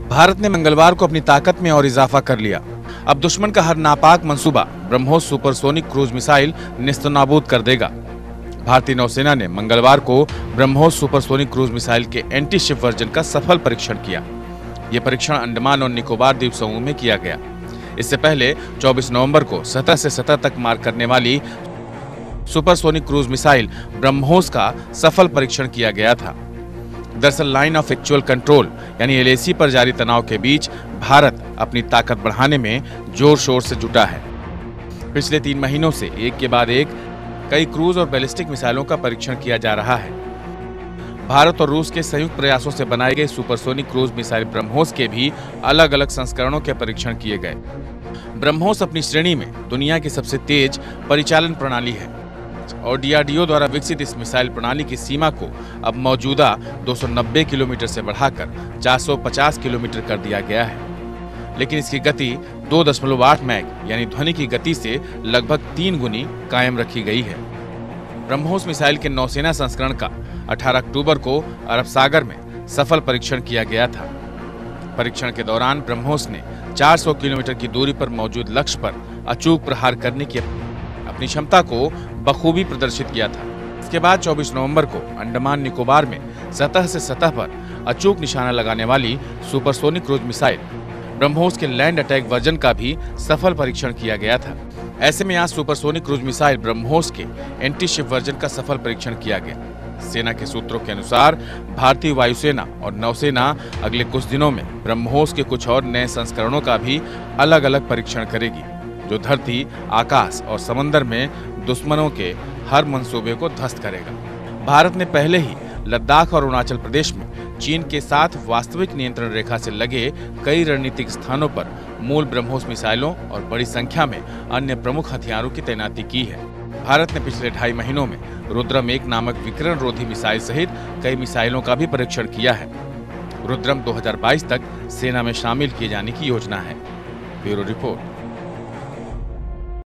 भारत ने मंगलवार को अपनी ताकत में और इजाफा कर लिया। अब दुश्मन का हर नापाक मंसूबा ब्रह्मोस सुपरसोनिक क्रूज मिसाइल नेस्तनाबूद कर देगा। भारतीय नौसेना ने मंगलवार को ब्रह्मोस सुपरसोनिक क्रूज मिसाइल के एंटी शिप वर्जन का सफल परीक्षण किया। यह परीक्षण अंडमान और निकोबार द्वीप समूह में किया गया। इससे पहले 24 नवंबर को सतह से सतह तक मार करने वाली सुपरसोनिक क्रूज मिसाइल ब्रह्मोस का सफल परीक्षण किया गया था। दरअसल लाइन ऑफ एक्चुअल कंट्रोल यानी LAC पर जारी तनाव के बीच भारत अपनी ताकत बढ़ाने में जोर शोर से जुटा है। पिछले 3 महीनों से एक के बाद एक कई क्रूज और बैलिस्टिक मिसाइलों का परीक्षण किया जा रहा है। भारत और रूस के संयुक्त प्रयासों से बनाए गए सुपरसोनिक क्रूज मिसाइल ब्रह्मोस के भी अलग अलग संस्करणों के परीक्षण किए गए। ब्रह्मोस अपनी श्रेणी में दुनिया की सबसे तेज परिचालन प्रणाली है और DRDO द्वारा विकसित इस मिसाइल प्रणाली की सीमा को अब मौजूदा 290 किलोमीटर से बढ़ाकर 450 किलोमीटर कर दिया गया है। लेकिन इसकी गति 2.8 मैक यानी ध्वनि की गति से लगभग 3 गुनी कायम रखी गई है। ब्रह्मोस मिसाइल के नौसेना संस्करण का 18 अक्टूबर को अरब सागर में सफल परीक्षण किया गया था। परीक्षण के दौरान ब्रह्मोस ने 400 किलोमीटर की दूरी पर मौजूद लक्ष्य पर अचूक प्रहार करने की अपनी क्षमता को बखूबी प्रदर्शित किया था। इसके बाद 24 नवंबर को अंडमान निकोबार में सतह से सतह पर अचूक निशाना लगाने वाली सुपरसोनिक क्रूज मिसाइल ब्रह्मोस के लैंड अटैक वर्जन का भी सफल परीक्षण किया गया था। ऐसे में आज सुपरसोनिक क्रूज मिसाइल ब्रह्मोस के एंटी शिप वर्जन का सफल परीक्षण किया गया। सेना के सूत्रों के अनुसार भारतीय वायुसेना और नौसेना अगले कुछ दिनों में ब्रह्मोस के कुछ और नए संस्करणों का भी अलग अलग परीक्षण करेगी, जो धरती, आकाश और समंदर में दुश्मनों के हर मंसूबे को ध्वस्त करेगा। भारत ने पहले ही लद्दाख और अरुणाचल प्रदेश में चीन के साथ वास्तविक नियंत्रण रेखा से लगे कई रणनीतिक स्थानों पर मूल ब्रह्मोस मिसाइलों और बड़ी संख्या में अन्य प्रमुख हथियारों की तैनाती की है। भारत ने पिछले 2.5 महीनों में रुद्रम 1 नामक विकिरण रोधी मिसाइल सहित कई मिसाइलों का भी परीक्षण किया है। रुद्रम 2022 तक सेना में शामिल किए जाने की योजना है। Bureau report.